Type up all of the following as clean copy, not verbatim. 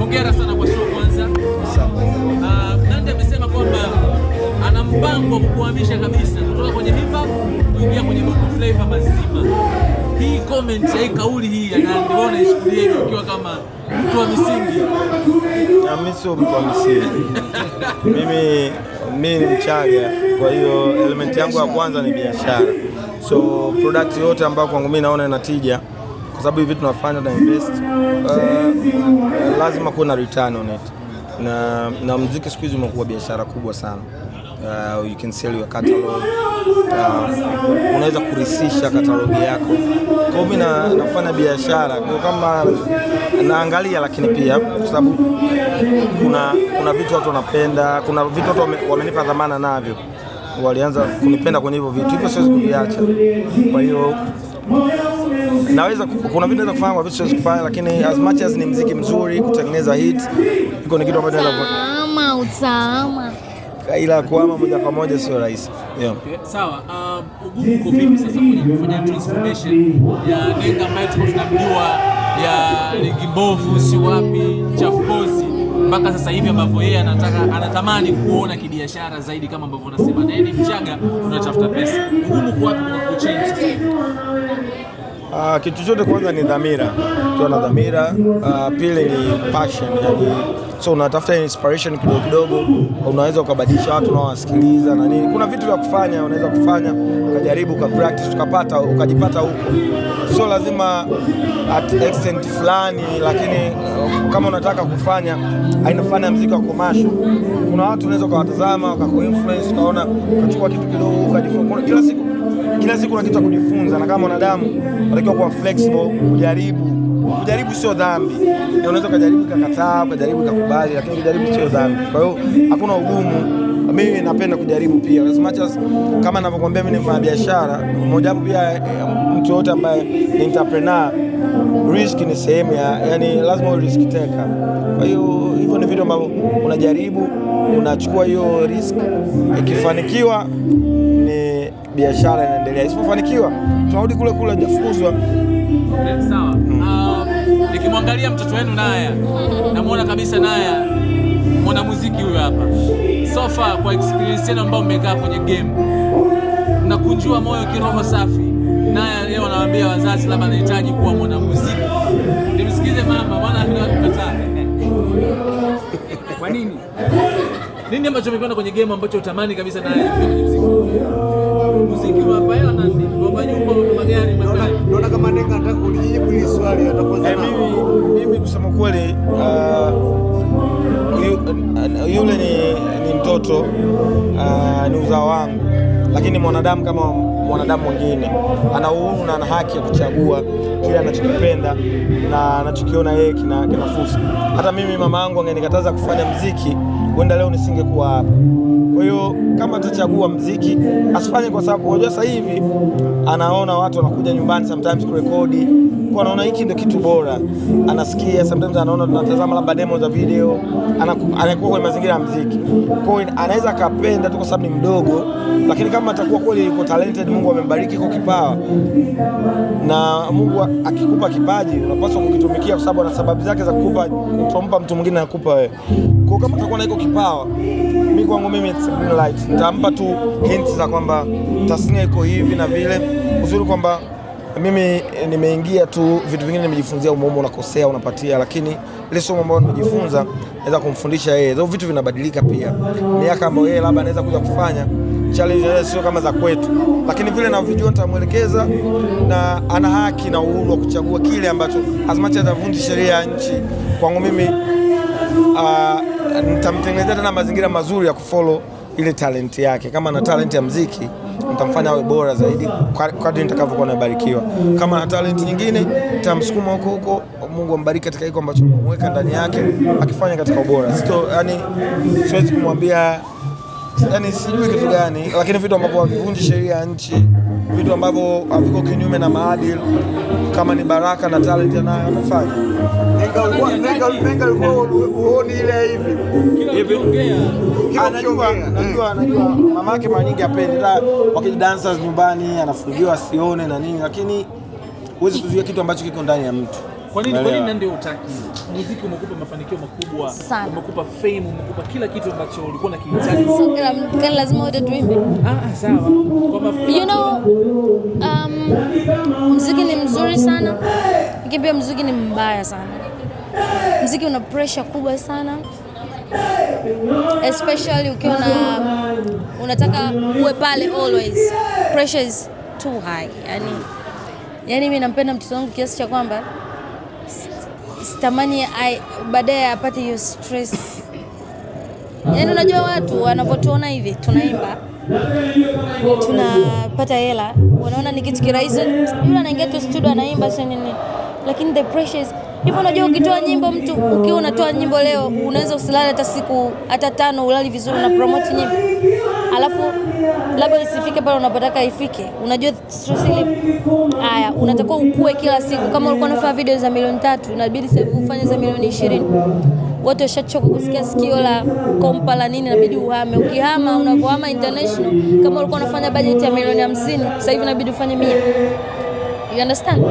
Hongera sana kwa show kwanza. Nandy amesema kwamba ana mpango wa kukuhamisha kabisa kutoka kwenye hip hop kuingia kwenye bongo flavor mazima. Hii comment, hii kauli hii ya Nandy, wewe unaishukulia hiyo ukiwa kama mtu wa misingi? Mimi sio mtu wa misingi. Mimi ni Mchaga, kwa hiyo element yangu ya kwanza ni biashara. So product yote ambayo kwangu mimi naona ina tija, kwa sababu hivi tunafanya na invest, lazima kuwe na return on it. Na muziki siku hizi umekuwa biashara kubwa sana. You can sell your catalog. Unaweza kurisisha catalog yako. Kwa mimi nafanya biashara kwa kama naangalia, lakini pia kwa sababu kuna vitu watu wanapenda, kuna vitu watu wamenipa dhamana navyo, walianza kunipenda kwenye hivyo vitu, hivyo siwezi kuviacha. Kwa hiyo kuna vitu naweza kufanya, kwa vitu siwezi kufanya, lakini as much as ni muziki mzuri, kutengeneza hit iko ni kitu ambacho utaama ila kuama moja kwa moja sio rahisi. Yeah. Okay, sawa. Ugumu uko vipi sasa kwenye kufanya transformation ya Nenga ambayo tunamjua ya ligi mbovu, si wapi, chafukozi, mpaka sasa hivi ambavyo yeye anatamani kuona kibiashara zaidi, kama ambavyo unasema na yeye ni Mchaga, tunatafuta pesa. Ugumu uko wapi kwenye kuchange sasa hivi? Kitu chote kwanza ni dhamira. Ukiwa na dhamira, pili ni passion, yani so unatafuta inspiration kidogo kidogo, unaweza ukabadilisha watu unaowasikiliza na nini. Kuna vitu vya kufanya, unaweza kufanya ukajaribu practice ukajipata huko. So lazima at extent fulani, lakini kama unataka kufanya aina fulani ya muziki wa commercial, kuna watu unaweza ukawatazama wakakuinfluence, ukaona ukachukua kitu kidogo ukajifunza. Kila siku una kitu cha kujifunza, na kama mwanadamu unatakiwa kuwa flexible, kujaribu sio dhambi. Unaweza kujaribu ukakataa, ukajaribu ukakubali, lakini kujaribu sio dhambi. Kwa hiyo hakuna ugumu. Mimi napenda kujaribu pia. As much as kama ninavyokuambia mimi ni mfanya biashara, mmoja wapo pia mtu yote ambaye ni entrepreneur, risk ni sehemu yani lazima risk taker. Kwa hiyo hivyo ni vitu ambavyo unajaribu, unachukua hiyo risk. Ikifanikiwa ni biashara inaendelea, isipofanikiwa tunarudi kule kule hujafukuzwa. Sawa. Nikimwangalia mtoto wenu Naya, namuona kabisa Naya mwanamuziki huyo hapa. So far kwa experience yenu ambao mmekaa kwenye game, mnakunjua moyo kiroho safi. Naya leo anawaambia wazazi labda anahitaji kuwa mwanamuziki. Nimsikize mama, maana anakataa. Kwa nini? Nini ambacho umekiona kwenye game ambacho utamani kabisa Naya kwenye muziki? Muziki hapa hela na nini? Kwa nyumba na magari magari. Naona kama Nenga anataka kulijibu hili swali atapoza. Mimi kusema kweli, yule ni mtoto, ni uzao wangu, lakini mwanadamu kama mwanadamu mwingine ana uhuru na ana haki ya kuchagua kile anachokipenda na anachokiona yeye kina fursa. Hata mimi mama yangu angenikataza kufanya muziki, huenda leo nisingekuwa hapa. Kwa hiyo kama atachagua muziki asifanye, kwa sababu unajua sasa hivi anaona watu wanakuja nyumbani sometimes kurekodi, kwa anaona hiki ndio kitu bora, anasikia sometimes, anaona tunatazama labda demo za video, anakuwa kwenye mazingira ya muziki. Kwa hiyo anaweza akapenda tu kwa sababu ni mdogo, lakini kama atakuwa kweli yuko talented, Mungu amembariki kwa kipawa, na Mungu akikupa kipaji unapaswa kukitumikia, kwa sababu ana sababu zake za kukupa, kutompa mtu mwingine akupa wewe. Kwa kama atakuwa na iko kipawa, mimi kwangu mimi it's green light. Nitampa tu hints za kwamba tasnia iko hivi na vile. Uzuri kwamba mimi nimeingia tu, vitu vingine nimejifunzia umuhimu, unakosea unapatia, lakini ile somo ambalo nimejifunza naweza kumfundisha yeye. Hizo vitu vinabadilika pia. Miaka ambayo yeye labda anaweza kuja kufanya challenge sio kama za kwetu, lakini vile na video nitamuelekeza, na ana haki na uhuru wa kuchagua kile ambacho as much as avunji sheria ya nchi. Kwangu mimi nitamtengenezea tena mazingira mazuri ya kufollow ile talent yake. Kama ana talent ya muziki, nitamfanya awe bora zaidi kadri nitakavyokuwa nabarikiwa. Kama ana talent nyingine, nitamsukuma huko. Mungu ambariki katika hiko ambacho nimeweka ndani yake, akifanya katika ubora. Yani siwezi kumwambia, yani sijui kitu gani, lakini vitu ambavyo havivunji sheria ya nchi, vitu ambavyo haviko kinyume na maadili, kama ni baraka na talent anayo anafanya. Nenga uone ile hivi ongea. Anajua mamake mara nyingi hapendi wakati dancers nyumbani anafungiwa asione na nini, lakini huwezi kuzuia kitu ambacho kiko ndani ya mtu. Kwa nini ndio utaki? Muziki umekupa mafanikio makubwa, umekupa fame, umekupa kila kitu ambacho ulikuwa unakihitaji. So kila lazima wote tuimbe. Sawa. You know, muziki ni mzuri sana, lakini pia muziki ni mbaya sana. Muziki una pressure kubwa sana. Especially ukiwa unataka uwe pale always. Pressure is too high. Yani mimi nampenda mtoto wangu kiasi cha kwamba sitamani baadaye apate hiyo stress. Yani unajua watu wanapotuona hivi tunaimba, tunapata hela, wanaona ni kitu kirahisi. Yule anaingia tu studio anaimba sio nini. Lakini the pressure is hivyo. Unajua ukitoa nyimbo, mtu ukiwa unatoa nyimbo leo unaweza usilale hata siku 5 ulali vizuri na promote nyimbo. Alafu labda isifike pale unapotaka ifike. Unajua stress ile. Haya, unatakiwa ukue kila siku. Kama ulikuwa unafanya video za milioni 3, inabidi sasa ufanye za milioni 20. Watu washachoka kusikia sikio la kompa la nini, inabidi uhame. Ukihama, unavohama international, kama ulikuwa unafanya budget ya milioni 50, sasa hivi inabidi ufanye 100. You understand?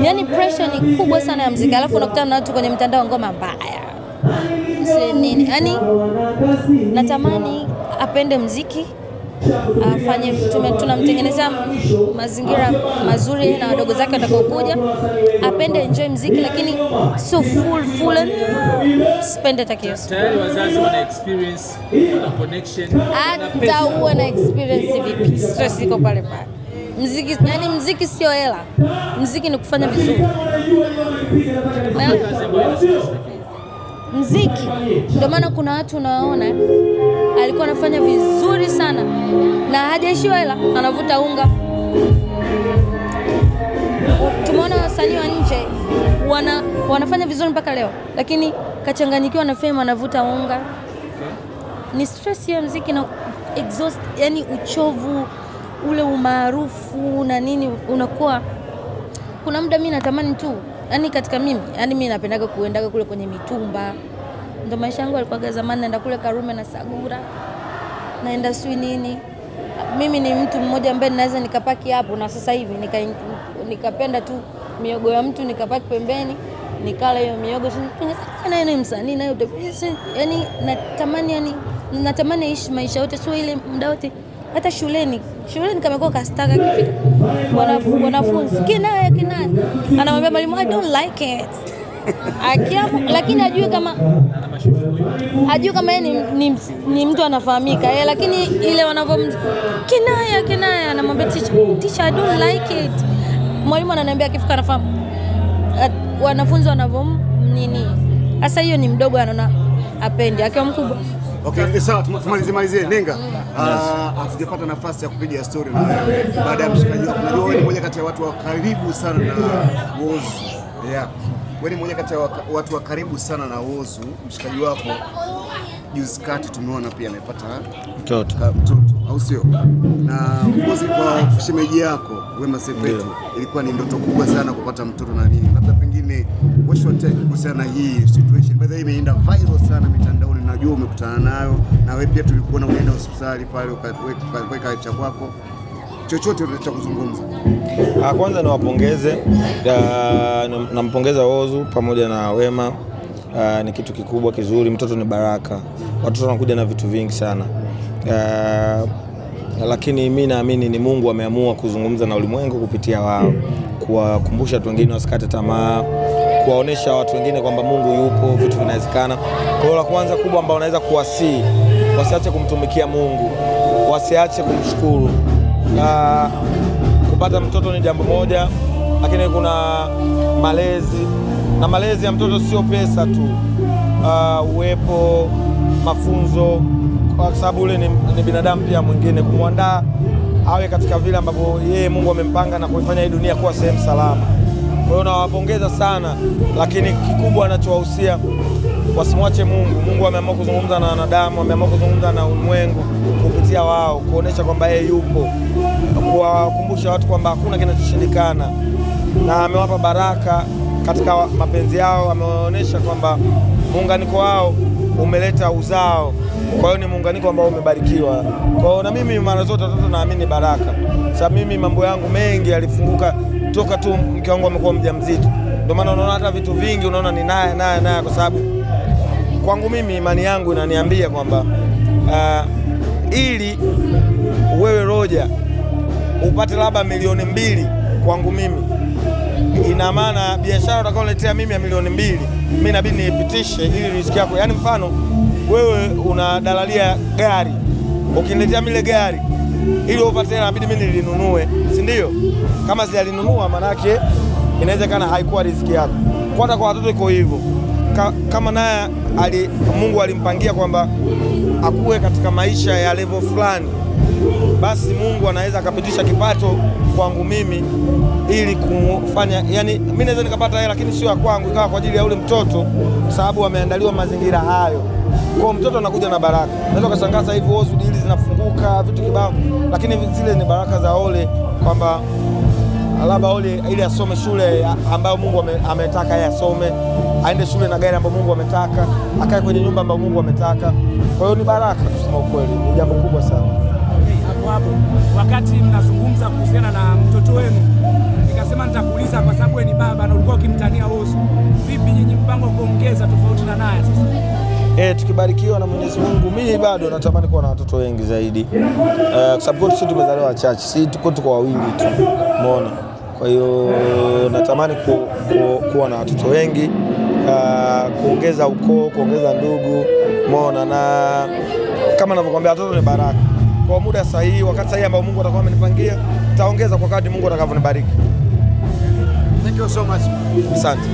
Yani pressure ni kubwa sana ya muziki. Alafu unakutana na watu kwenye mtandao ngoma mbaya. Si nini? Yani natamani apende muziki, afanye, tunamtengenezea mazingira mazuri na wadogo zake watakaokuja, apende enjoy muziki, lakini so full and spend it akios. Tayari wazazi wana experience, wana connection, hata uwe na experience vipi, stress iko pale pale. Muziki sio hela. Muziki ni kufanya vizuri. Muziki ndio maana kuna watu unaona alikuwa anafanya vizuri sana na hajaishiwa hela, anavuta unga. Tumeona wasanii wa nje wanafanya vizuri mpaka leo, lakini kachanganyikiwa na fame, anavuta unga. Ni stress ya muziki na exhaust, yani uchovu ule umaarufu na nini unakuwa. Kuna muda mimi natamani tu, yani katika mimi napendaga kuendaga kule kwenye mitumba. Ndio maisha yangu yalikuwa zamani, naenda kule Karume na Sagura, naenda sui nini. Mimi ni mtu mmoja ambaye naweza nikapaki hapo, na sasa hivi nikapenda tu miogo ya mtu nikapaki pembeni nikala hiyo miogo. Na ni msanii nayo, yani natamani aishi maisha yote, sio ile muda wote. Hata shuleni kamekuwa kastaka kifika wanafunzi kinaya anamwambia mwalimu I don't like it. Lakini hajui kama yeye ni mtu anafahamika lakini ile kinaya anamwambia teacher I don't like it. Mwalimu ananiambia akifika anafahamu wanafunzi nini. Sasa hiyo ni mdogo, anaona apendi, akiwa mkubwa. Okay, sawa, tumalizie Nenga. Hatujapata nafasi ya kupiga story na baada ya mshikaji wako. Unajua wewe ni mmoja kati ya watu wa karibu sana na Whozu. Yeah. Wewe ni mmoja kati ya watu wa karibu sana na Whozu. Mshikaji wako juzi kati tumeona pia amepata mtoto, au sio? Na Whozu kwa shemeji yako Wema Sepetu ilikuwa ni ndoto kubwa sana kupata mtoto na nini. Labda pengine what's your take kuhusiana na hii situation? By the way, imeenda viral sana mitandaoni, najua umekutana nayo na wewe pia, tulikuona unaenda hospitali pale ukaweka cha kwako. Chochote unataka kuzungumza? Kwanza niwapongeze, nampongeza Whozu pamoja na Wema. Ni kitu kikubwa kizuri, mtoto ni baraka. Watoto wanakuja na vitu vingi sana. Lakini mimi naamini ni Mungu ameamua kuzungumza na ulimwengu kupitia wao, kuwakumbusha watu wengine wasikate tamaa, kuwaonesha watu wengine kwamba Mungu yupo, vitu vinawezekana. Kwa hiyo la kwanza kubwa ambao wanaweza kuwasii, wasiache kumtumikia Mungu, wasiache kumshukuru. Kupata mtoto ni jambo moja, lakini kuna malezi, na malezi ya mtoto sio pesa tu, uwepo, mafunzo, kwa sababu ule ni binadamu pia mwingine, kumwandaa awe katika vile ambavyo yeye Mungu amempanga na kuifanya hii dunia kuwa sehemu salama. Kwa hiyo nawapongeza sana, lakini kikubwa anachowahusia wasimwache Mungu. Mungu ameamua kuzungumza na wanadamu, ameamua kuzungumza na ulimwengu kupitia wao, kuonesha kwamba yeye yupo, kuwakumbusha watu kwamba hakuna kinachoshindikana, na amewapa baraka katika mapenzi yao. Ameonyesha kwamba muunganiko wao umeleta uzao, kwa hiyo ni muunganiko ambao umebarikiwa. Kwa hiyo na mimi mara zote watoto naamini baraka. Sasa mimi mambo yangu mengi yalifunguka toka tu mke wangu amekuwa mjamzito. Ndio maana unaona hata vitu vingi unaona ni naye, kwa sababu kwangu mimi imani yangu inaniambia kwamba ili wewe Roger upate labda milioni 2 kwangu mimi, ina maana biashara utakayoletea mimi ya milioni 2 mimi inabidi niipitishe ili riziki yako. Yaani mfano wewe unadalalia gari, ukiniletea mile gari ili upate hela inabidi mimi nilinunue, si ndio? Kama sijalinunua manake inawezekana haikuwa riziki yako. Hata kwa watoto iko hivyo. Kama naye Mungu alimpangia kwamba akuwe katika maisha ya level fulani, basi Mungu anaweza akapitisha kipato kwangu mimi ili kumfanya, yani mimi naweza nikapata hela lakini sio ya kwangu, ikawa kwa ajili ya ule mtoto, sababu ameandaliwa mazingira hayo. Kwa mtoto anakuja na baraka. Naweza kushangaa sasa hivi Ozu deals zinafunguka vitu kibao, lakini zile ni baraka za Ole, kwamba labda Ole ili asome shule ambayo Mungu ametaka yeye asome, aende shule na gari ambayo Mungu ametaka, akae kwenye nyumba ambayo Mungu ametaka. Kwa hiyo ni baraka, kusema ukweli, ni jambo kubwa sana. Hapo wakati mnazungumza kuhusiana na mtoto wenu, nikasema nitakuuliza kwa sababu wewe ni baba na ulikuwa ukimtania Ozu, vipi nyinyi mpango kuongeza tofauti na naye sasa? Tukibarikiwa na Mwenyezi Mungu, mimi bado natamani kuwa na watoto wengi zaidi, kwa sababu sisi tumezaliwa wachache, si tuko wawili tu, umeona. Kwa hiyo natamani kuwa na watoto wengi, kuongeza ukoo, kuongeza ndugu, umeona. Na kama ninavyokuambia, watoto ni baraka. Kwa muda sahihi, wakati sahihi ambao Mungu atakuwa amenipangia, nitaongeza kwa kadri Mungu atakavyonibariki. Thank you so much. Asante.